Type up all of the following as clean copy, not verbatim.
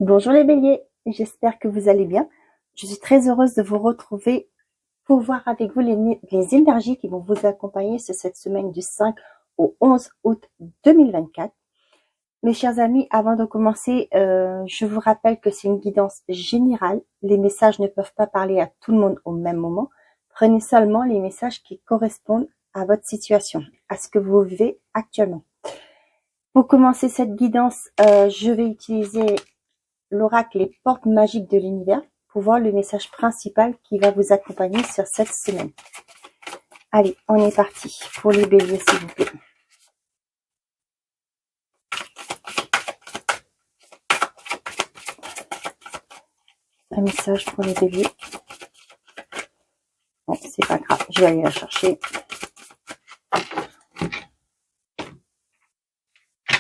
Bonjour les béliers, j'espère que vous allez bien. Je suis très heureuse de vous retrouver pour voir avec vous les énergies qui vont vous accompagner sur cette semaine du 5 au 11 août 2024. Mes chers amis, avant de commencer, je vous rappelle que c'est une guidance générale. Les messages ne peuvent pas parler à tout le monde au même moment. Prenez seulement les messages qui correspondent à votre situation, à ce que vous vivez actuellement. Pour commencer cette guidance, je vais utiliser l'oracle Les Portes Magiques de l'Univers pour voir le message principal qui va vous accompagner sur cette semaine. Allez, on est parti pour les béliers, s'il vous plaît. Un message pour les béliers. Bon, c'est pas grave, je vais aller la chercher.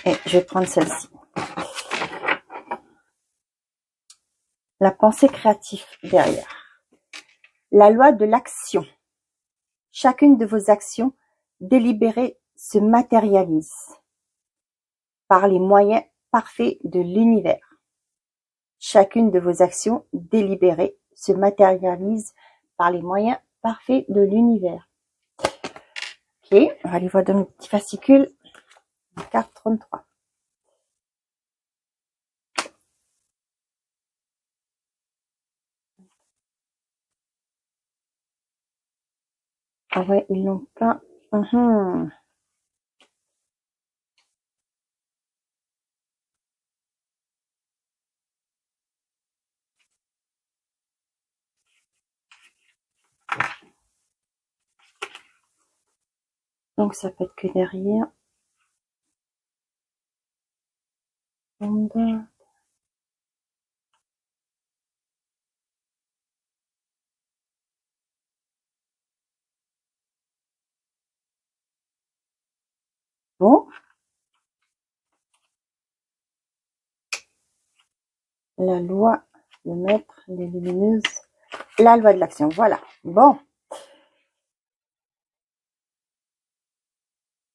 Et je vais prendre celle-ci. La pensée créative derrière. La loi de l'action. Chacune de vos actions délibérées se matérialise par les moyens parfaits de l'univers. Chacune de vos actions délibérées se matérialise par les moyens parfaits de l'univers. Ok, on va aller voir dans nos petits fascicules. Carte 33. Ah ouais, ils l'ont pas. Donc ça peut être que derrière. Bon. La loi, le maître, les lumineuses. La loi de l'action, voilà. Bon.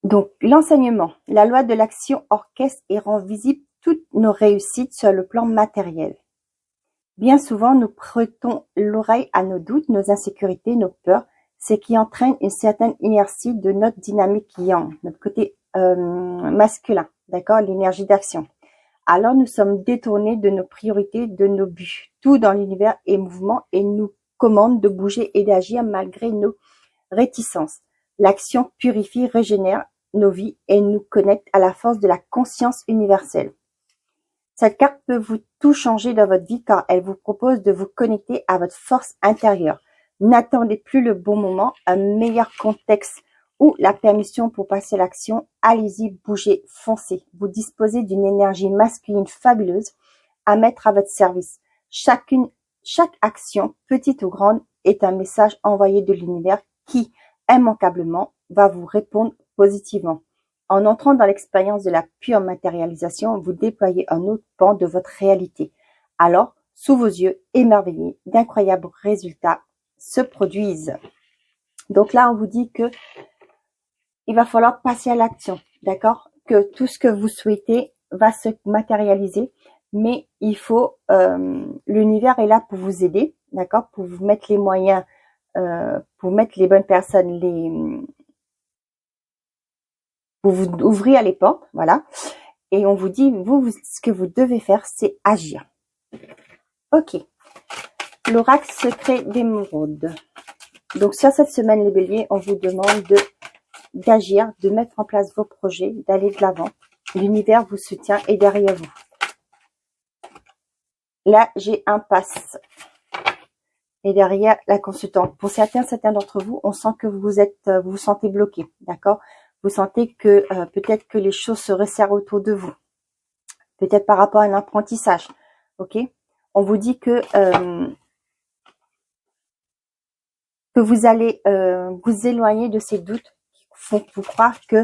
Donc, l'enseignement. La loi de l'action orchestre et rend visible toutes nos réussites sur le plan matériel. Bien souvent, nous prêtons l'oreille à nos doutes, nos insécurités, nos peurs, ce qui entraîne une certaine inertie de notre dynamique yang, notre côté masculin, d'accord, l'énergie d'action. Alors nous sommes détournés de nos priorités, de nos buts. Tout dans l'univers est mouvement et nous commande de bouger et d'agir malgré nos réticences. L'action purifie, régénère nos vies et nous connecte à la force de la conscience universelle. Cette carte peut vous tout changer dans votre vie car elle vous propose de vous connecter à votre force intérieure. N'attendez plus le bon moment, un meilleur contexte ou la permission pour passer à l'action. Allez-y, bougez, foncez. Vous disposez d'une énergie masculine fabuleuse à mettre à votre service. Chaque action, petite ou grande, est un message envoyé de l'univers qui, immanquablement, va vous répondre positivement. En entrant dans l'expérience de la pure matérialisation, vous déployez un autre pan de votre réalité. Alors, sous vos yeux, émerveillés, d'incroyables résultats se produisent. Donc là, on vous dit que il va falloir passer à l'action, d'accord? Que tout ce que vous souhaitez va se matérialiser, mais il faut, l'univers est là pour vous aider, d'accord? Pour vous mettre les moyens, pour mettre les bonnes personnes, pour vous ouvrir les portes, voilà. Et on vous dit, vous, ce que vous devez faire, c'est agir. Ok. L'oracle secret d'émeraude. Donc, sur cette semaine, les béliers, on vous demande d'agir, de mettre en place vos projets, d'aller de l'avant. L'univers vous soutient et derrière vous. Là, j'ai un pass. Et derrière, la consultante. Pour certains d'entre vous, on sent que vous vous sentez bloqué, d'accord? Vous sentez que peut-être que les choses se resserrent autour de vous. Peut-être par rapport à un apprentissage, ok? On vous dit que vous allez vous éloigner de ces doutes qui font vous croire que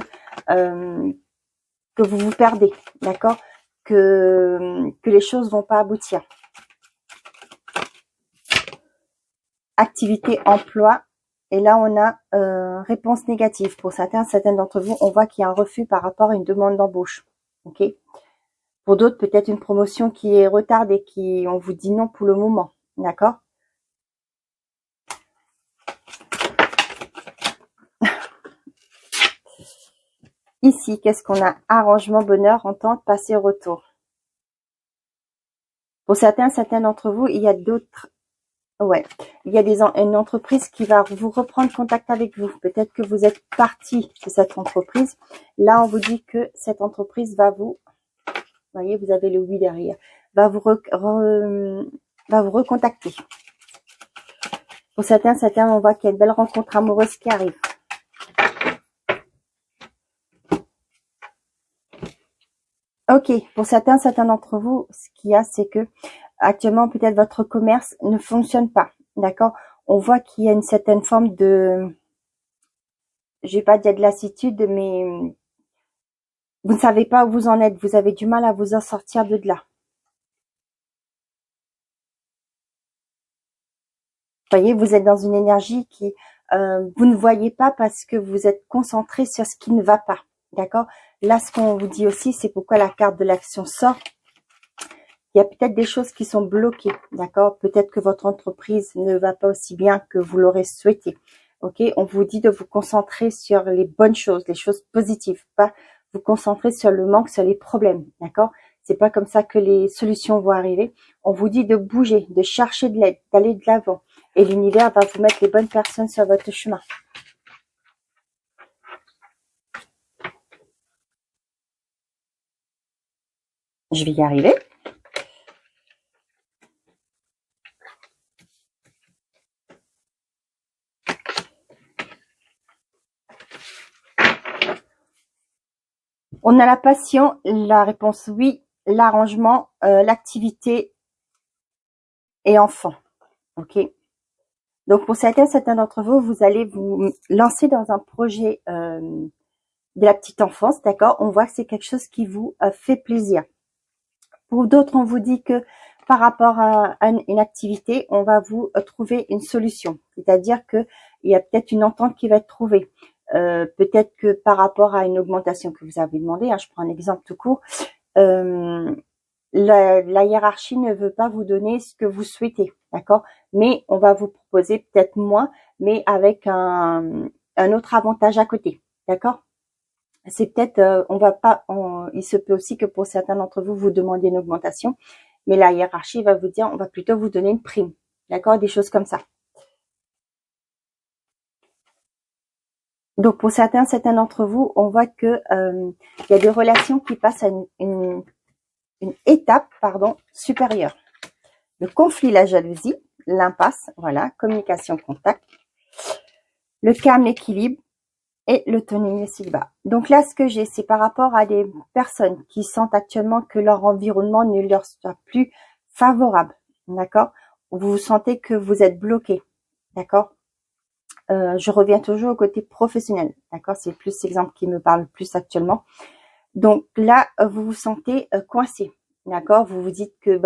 vous vous perdez, d'accord? Que les choses vont pas aboutir. Activité, emploi. Et là, on a réponse négative. Pour certains d'entre vous, on voit qu'il y a un refus par rapport à une demande d'embauche. Ok. Pour d'autres, peut-être une promotion qui est retardée, qui on vous dit non pour le moment. D'accord? Ici, qu'est-ce qu'on a? Arrangement, bonheur, entente, passé, retour. Pour certains d'entre vous, il y a d'autres. Ouais, il y a une entreprise qui va vous reprendre contact avec vous. Peut-être que vous êtes parti de cette entreprise. Là, on vous dit que cette entreprise va vous, voyez, vous avez le oui derrière, va vous recontacter. Pour certains, on voit qu'il y a une belle rencontre amoureuse qui arrive. Ok, pour certains d'entre vous, ce qu'il y a, c'est que actuellement, peut-être votre commerce ne fonctionne pas. D'accord? On voit qu'il y a une certaine forme de, je vais pas dire de lassitude, mais vous ne savez pas où vous en êtes. Vous avez du mal à vous en sortir de là. Vous voyez, vous êtes dans une énergie qui, vous ne voyez pas parce que vous êtes concentré sur ce qui ne va pas. D'accord? Là, ce qu'on vous dit aussi, c'est pourquoi la carte de l'action sort. Il y a peut-être des choses qui sont bloquées, d'accord? Peut-être que votre entreprise ne va pas aussi bien que vous l'aurez souhaité. Ok? On vous dit de vous concentrer sur les bonnes choses, les choses positives, pas vous concentrer sur le manque, sur les problèmes, d'accord? C'est pas comme ça que les solutions vont arriver. On vous dit de bouger, de chercher de l'aide, d'aller de l'avant. Et l'univers va vous mettre les bonnes personnes sur votre chemin. Je vais y arriver. On a la passion, la réponse oui, l'arrangement, l'activité et enfant. Ok. Donc pour certains d'entre vous, vous allez vous lancer dans un projet de la petite enfance, d'accord? On voit que c'est quelque chose qui vous fait plaisir. Pour d'autres, on vous dit que par rapport à une activité, on va vous trouver une solution. C'est-à-dire que il y a peut-être une entente qui va être trouvée. Peut-être que par rapport à une augmentation que vous avez demandé, je prends un exemple tout court, la hiérarchie ne veut pas vous donner ce que vous souhaitez, d'accord? Mais on va vous proposer peut-être moins, mais avec un autre avantage à côté, d'accord? C'est peut-être, il se peut aussi que pour certains d'entre vous, vous demandiez une augmentation, mais la hiérarchie va vous dire, on va plutôt vous donner une prime, d'accord? Des choses comme ça. Donc pour certains d'entre vous, on voit que il y a des relations qui passent à une étape, supérieure. Le conflit, la jalousie, l'impasse, voilà, communication, contact, le calme, l'équilibre et l'autonomie, le célibat. Donc là, ce que j'ai, c'est par rapport à des personnes qui sentent actuellement que leur environnement ne leur soit plus favorable, d'accord? Vous sentez que vous êtes bloqué, d'accord? Je reviens toujours au côté professionnel, d'accord? C'est plus l'exemple qui me parle plus actuellement. Donc là, vous vous sentez coincé, d'accord? Vous vous dites que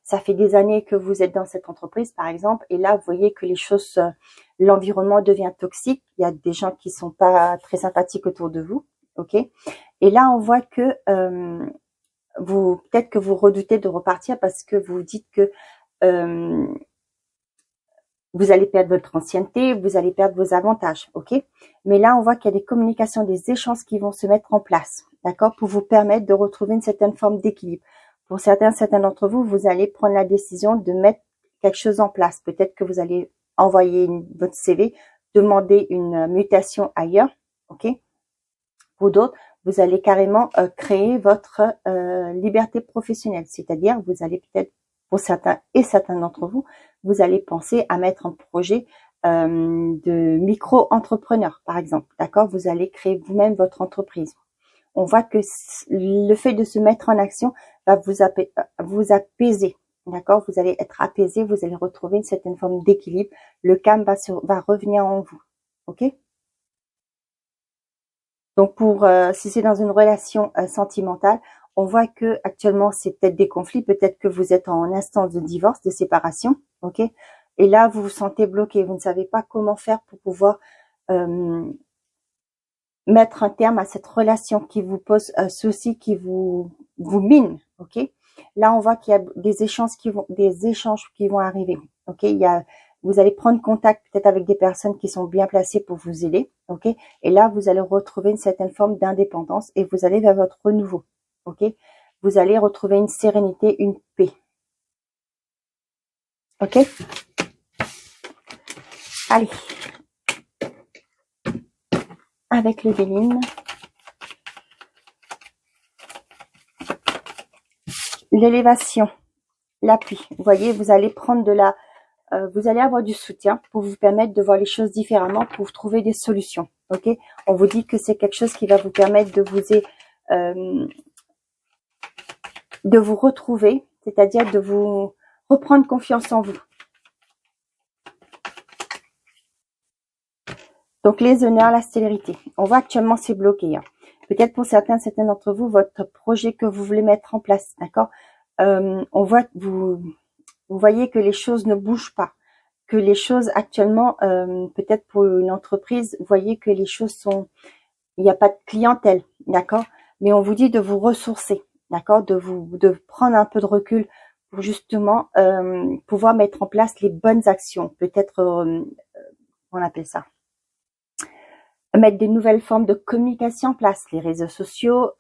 ça fait des années que vous êtes dans cette entreprise, par exemple, et là, vous voyez que les choses, l'environnement devient toxique. Il y a des gens qui sont pas très sympathiques autour de vous, ok? Et là, on voit que peut-être que vous redoutez de repartir parce que vous dites que vous allez perdre votre ancienneté, vous allez perdre vos avantages, ok? Mais là, on voit qu'il y a des communications, des échanges qui vont se mettre en place, d'accord? Pour vous permettre de retrouver une certaine forme d'équilibre. Pour certains d'entre vous, vous allez prendre la décision de mettre quelque chose en place. Peut-être que vous allez envoyer votre CV, demander une mutation ailleurs, ok? Pour d'autres, vous allez carrément créer votre liberté professionnelle. C'est-à-dire, vous allez peut-être, pour certains d'entre vous, vous allez penser à mettre un projet de micro-entrepreneur, par exemple. D'accord? Vous allez créer vous-même votre entreprise. On voit que le fait de se mettre en action va vous apaiser. D'accord? Vous allez être apaisé, vous allez retrouver une certaine forme d'équilibre. Le calme va revenir en vous. Ok? Donc si c'est dans une relation sentimentale, on voit que actuellement c'est peut-être des conflits, peut-être que vous êtes en instance de divorce, de séparation, ok? Et là vous vous sentez bloqué, vous ne savez pas comment faire pour pouvoir mettre un terme à cette relation qui vous pose souci, qui vous mine, ok? Là, on voit qu'il y a des échanges qui vont arriver, ok? Vous allez prendre contact peut-être avec des personnes qui sont bien placées pour vous aider, ok? Et là, vous allez retrouver une certaine forme d'indépendance et vous allez vers votre renouveau, ok? Vous allez retrouver une sérénité, une paix, ok? Allez, avec le Béline. L'élévation, l'appui. Vous voyez, vous allez prendre vous allez avoir du soutien pour vous permettre de voir les choses différemment, pour trouver des solutions. Ok, on vous dit que c'est quelque chose qui va vous permettre de vous retrouver, c'est-à-dire de vous reprendre confiance en vous. Donc les honneurs, la célérité. On voit actuellement c'est bloqué. Hein. Peut-être pour certains d'entre vous, votre projet que vous voulez mettre en place, d'accord. On voit vous voyez que les choses ne bougent pas, que les choses actuellement, peut-être pour une entreprise, vous voyez que les choses il n'y a pas de clientèle, d'accord. Mais on vous dit de vous ressourcer, d'accord, de prendre un peu de recul pour justement pouvoir mettre en place les bonnes actions. Peut-être, on appelle ça. Mettre des nouvelles formes de communication en place, les réseaux sociaux,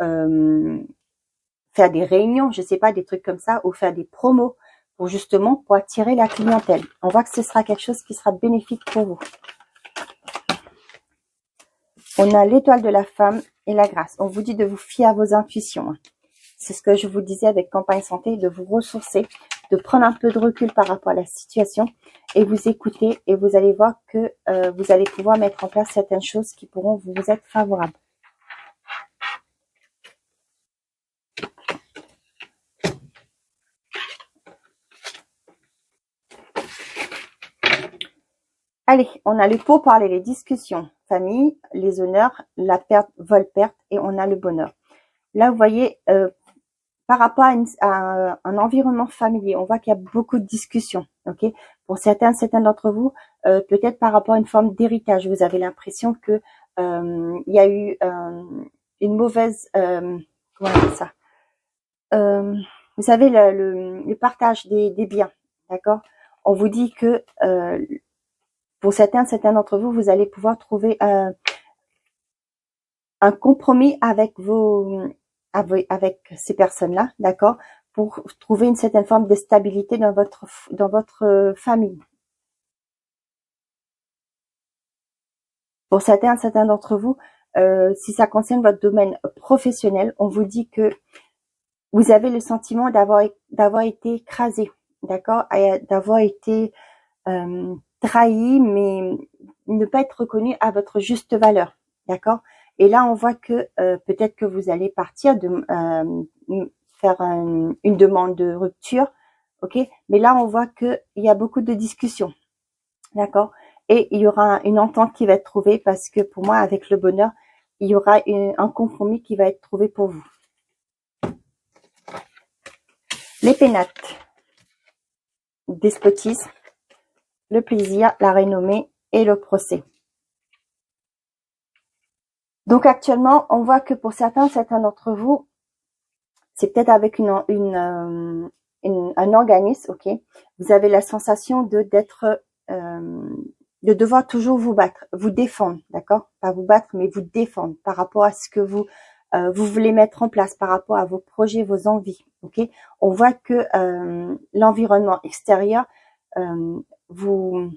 faire des réunions, je sais pas, des trucs comme ça, ou faire des promos pour attirer la clientèle. On voit que ce sera quelque chose qui sera bénéfique pour vous. On a l'étoile de la femme et la grâce. On vous dit de vous fier à vos intuitions. C'est ce que je vous disais avec Campagne Santé, de vous ressourcer, de prendre un peu de recul par rapport à la situation et vous écouter et vous allez voir que vous allez pouvoir mettre en place certaines choses qui pourront vous être favorables. Allez, on a le pourparler, les discussions, famille, les honneurs, la perte, vol-perte et on a le bonheur. Là, vous voyez, par rapport à un environnement familier, on voit qu'il y a beaucoup de discussions. Ok, pour certains d'entre vous, peut-être par rapport à une forme d'héritage, vous avez l'impression que il y a eu une mauvaise, comment on appelle ça, vous savez le partage des biens, d'accord. On vous dit que pour certains d'entre vous, vous allez pouvoir trouver un compromis avec avec ces personnes-là, d'accord, pour trouver une certaine forme de stabilité dans votre famille. Pour certains d'entre vous, si ça concerne votre domaine professionnel, on vous dit que vous avez le sentiment d'avoir été écrasé, d'accord, d'avoir été trahi, mais ne pas être reconnu à votre juste valeur, d'accord. Et là, on voit que peut-être que vous allez partir faire une demande de rupture, ok. Mais là, on voit que il y a beaucoup de discussions, d'accord. Et il y aura une entente qui va être trouvée parce que pour moi, avec le bonheur, il y aura un compromis qui va être trouvé pour vous. Les pénates, despotisme, le plaisir, la renommée et le procès. Donc actuellement, on voit que pour certains d'entre vous, c'est peut-être avec un organisme, ok. Vous avez la sensation de devoir toujours vous battre, vous défendre, d'accord. Pas vous battre, mais vous défendre par rapport à ce que vous voulez mettre en place, par rapport à vos projets, vos envies, ok. On voit que l'environnement extérieur ou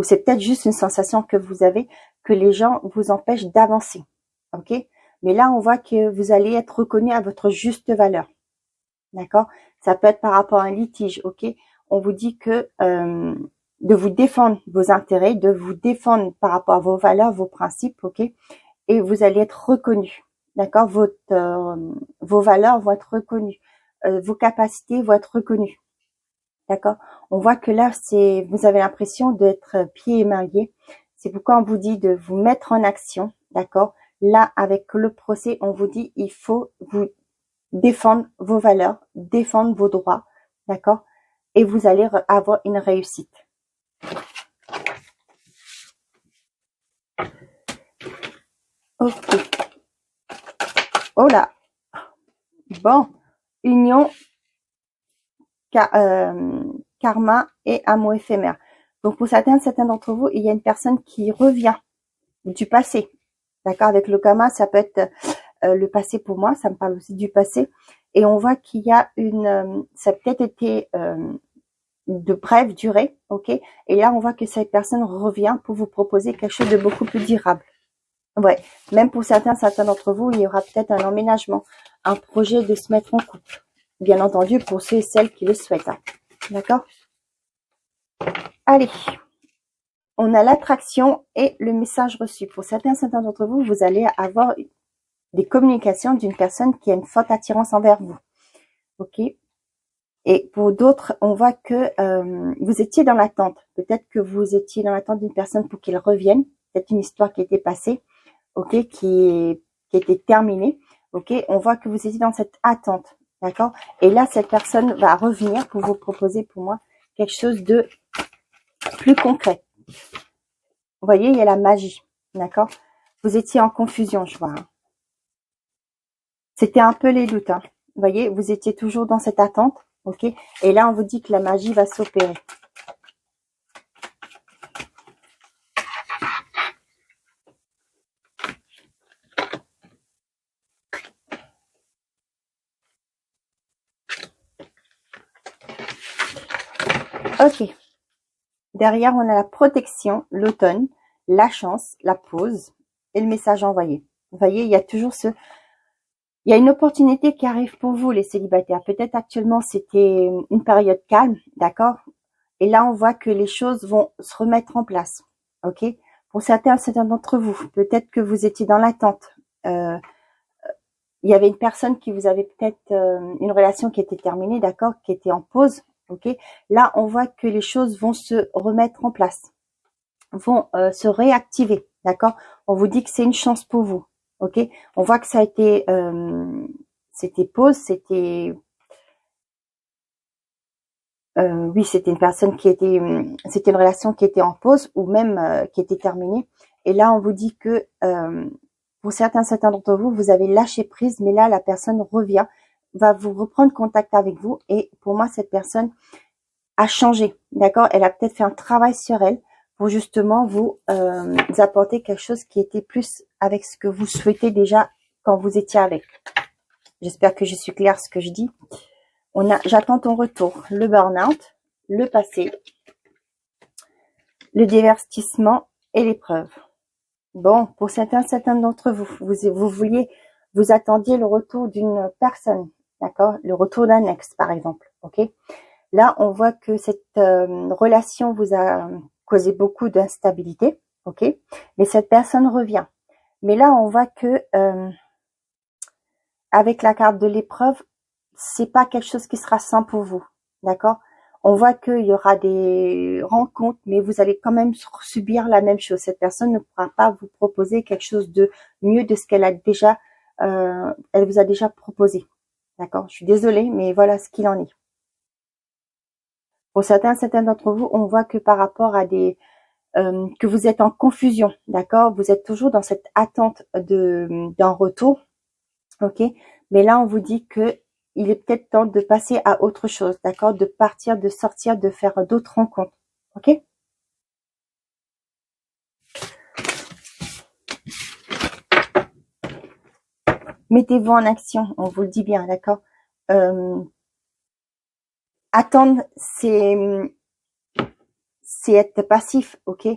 c'est peut-être juste une sensation que vous avez, que les gens vous empêchent d'avancer, ok. Mais là, on voit que vous allez être reconnu à votre juste valeur, d'accord. Ça peut être par rapport à un litige, ok. On vous dit que de vous défendre vos intérêts, de vous défendre par rapport à vos valeurs, vos principes, ok. Et vous allez être reconnu, d'accord. Vos valeurs vont être reconnues, vos capacités vont être reconnues. D'accord. On voit que là, vous avez l'impression d'être pieds et mains liés. C'est pourquoi on vous dit de vous mettre en action. D'accord. Là, avec le procès, on vous dit, il faut vous défendre vos valeurs, défendre vos droits. D'accord. Et vous allez avoir une réussite. Ok. Oh là. Bon. Union, karma et amour éphémère. Donc pour certains d'entre vous, il y a une personne qui revient du passé. D'accord? Avec le karma, ça peut être le passé pour moi, ça me parle aussi du passé. Et on voit qu'il y a ça a peut-être été de brève durée, ok? Et là, on voit que cette personne revient pour vous proposer quelque chose de beaucoup plus durable. Ouais, même pour certains d'entre vous, il y aura peut-être un emménagement, un projet de se mettre en couple. Bien entendu, pour ceux et celles qui le souhaitent. Hein. D'accord? Allez, on a l'attraction et le message reçu. Pour certains d'entre vous, vous allez avoir des communications d'une personne qui a une forte attirance envers vous. Ok? Et pour d'autres, on voit que vous étiez dans l'attente. Peut-être que vous étiez dans l'attente d'une personne pour qu'il revienne. Peut-être une histoire qui était passée, ok, qui était terminée. Ok, on voit que vous étiez dans cette attente, d'accord. Et là, cette personne va revenir pour vous proposer, pour moi, quelque chose de plus concret. Vous voyez, il y a la magie, d'accord. Vous étiez en confusion, je vois. Hein. C'était un peu les doutes. Hein. Vous voyez, vous étiez toujours dans cette attente. Ok. Et là, on vous dit que la magie va s'opérer. Ok. Derrière, on a la protection, l'automne, la chance, la pause et le message envoyé. Vous voyez, il y a toujours il y a une opportunité qui arrive pour vous, les célibataires. Peut-être actuellement, c'était une période calme, d'accord? Et là, on voit que les choses vont se remettre en place. Ok? Pour certains d'entre vous, peut-être que vous étiez dans l'attente. Il y avait une personne qui vous avait peut-être une relation qui était terminée, d'accord, qui était en pause. Ok? Là, on voit que les choses vont se remettre en place, vont se réactiver, d'accord? On vous dit que c'est une chance pour vous. Ok? On voit que ça a été, c'était pause, c'était oui, c'était une personne qui était, c'était une relation qui était en pause ou même qui était terminée. Et là, on vous dit que pour certains d'entre vous, vous avez lâché prise, mais là, la personne revient, va vous reprendre contact avec vous. Et pour moi, cette personne a changé, d'accord? Elle a peut-être fait un travail sur elle pour justement vous apporter quelque chose qui était plus avec ce que vous souhaitez déjà quand vous étiez avec. J'espère que je suis claire ce que je dis. On a j'attends ton retour, le burn-out, le passé, le divertissement et l'épreuve. Bon, pour certains d'entre vous, vous attendiez le retour d'une personne, d'accord? Le retour d'un ex, par exemple, ok? Là, on voit que cette relation vous a causé beaucoup d'instabilité, ok? Mais cette personne revient. Mais là, on voit que avec la carte de l'épreuve, c'est pas quelque chose qui sera sain pour vous, d'accord? On voit qu'il y aura des rencontres, mais vous allez quand même subir la même chose. Cette personne ne pourra pas vous proposer quelque chose de mieux de ce qu'elle a déjà, elle vous a déjà proposé, d'accord? Je suis désolée, mais voilà ce qu'il en est. Pour certains d'entre vous, on voit que par rapport à que vous êtes en confusion, d'accord? Vous êtes toujours dans cette attente d'un retour, ok? Mais là, on vous dit que il est peut-être temps de passer à autre chose, d'accord? De partir, de sortir, de faire d'autres rencontres, ok? Mettez-vous en action, on vous le dit bien, d'accord? Attendre, c'est être passif, ok?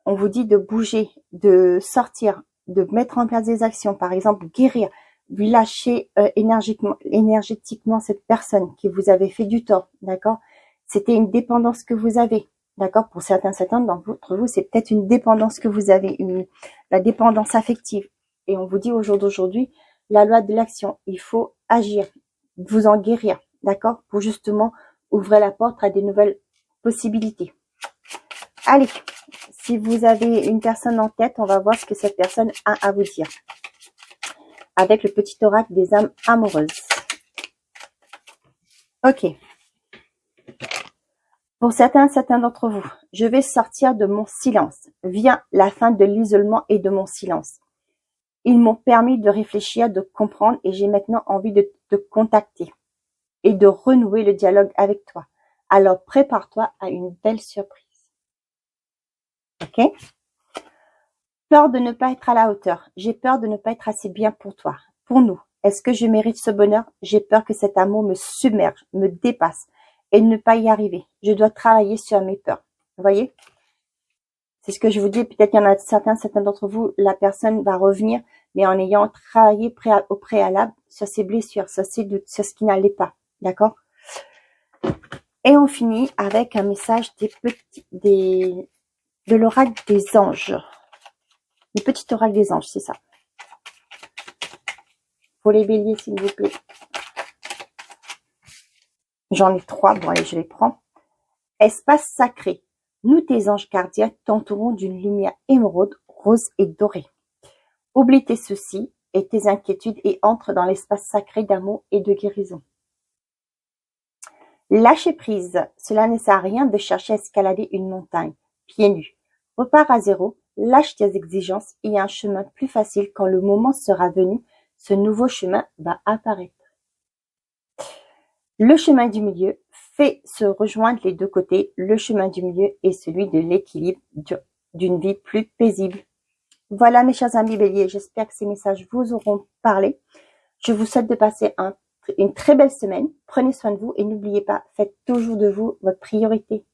On vous dit de bouger, de sortir, de mettre en place des actions, par exemple guérir, lâcher énergétiquement cette personne qui vous avait fait du tort, d'accord? C'était une dépendance que vous avez, d'accord? Pour certains d'entre vous, c'est peut-être une dépendance que vous avez, la dépendance affective. Et on vous dit au jour d'aujourd'hui, la loi de l'action, il faut agir, vous en guérir, d'accord? Pour justement ouvrir la porte à des nouvelles possibilités. Allez, si vous avez une personne en tête, on va voir ce que cette personne a à vous dire. Avec le petit oracle des âmes amoureuses. Ok. Pour certains d'entre vous, je vais sortir de mon silence. Vient la fin de l'isolement et de mon silence. Ils m'ont permis de réfléchir, de comprendre et j'ai maintenant envie de te contacter et de renouer le dialogue avec toi. Alors prépare-toi à une belle surprise. Ok? Peur de ne pas être à la hauteur. J'ai peur de ne pas être assez bien pour toi, pour nous. Est-ce que je mérite ce bonheur? J'ai peur que cet amour me submerge, me dépasse et ne pas y arriver. Je dois travailler sur mes peurs. Vous voyez? C'est ce que je vous dis. Peut-être qu'il y en a certains d'entre vous, la personne va revenir, mais en ayant travaillé au préalable sur ses blessures, sur ses doutes, sur ce qui n'allait pas. D'accord? Et on finit avec un message de l'oracle des anges. Le petit oracle des anges, c'est ça. Pour les béliers, s'il vous plaît. J'en ai 3. Bon, allez, je les prends. Espace sacré. Nous, tes anges gardiens, t'entourons d'une lumière émeraude, rose et dorée. Oublie tes soucis et tes inquiétudes et entre dans l'espace sacré d'amour et de guérison. Lâcher prise. Cela ne sert à rien de chercher à escalader une montagne, pieds nus. Repars à zéro, lâche tes exigences. Il y a un chemin plus facile quand le moment sera venu. Ce nouveau chemin va apparaître. Le chemin du milieu fait se rejoindre les deux côtés. Le chemin du milieu est celui de l'équilibre d'une vie plus paisible. Voilà mes chers amis béliers, j'espère que ces messages vous auront parlé. Je vous souhaite de passer une très belle semaine. Prenez soin de vous et n'oubliez pas, faites toujours de vous votre priorité.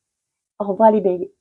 Au revoir les béliers.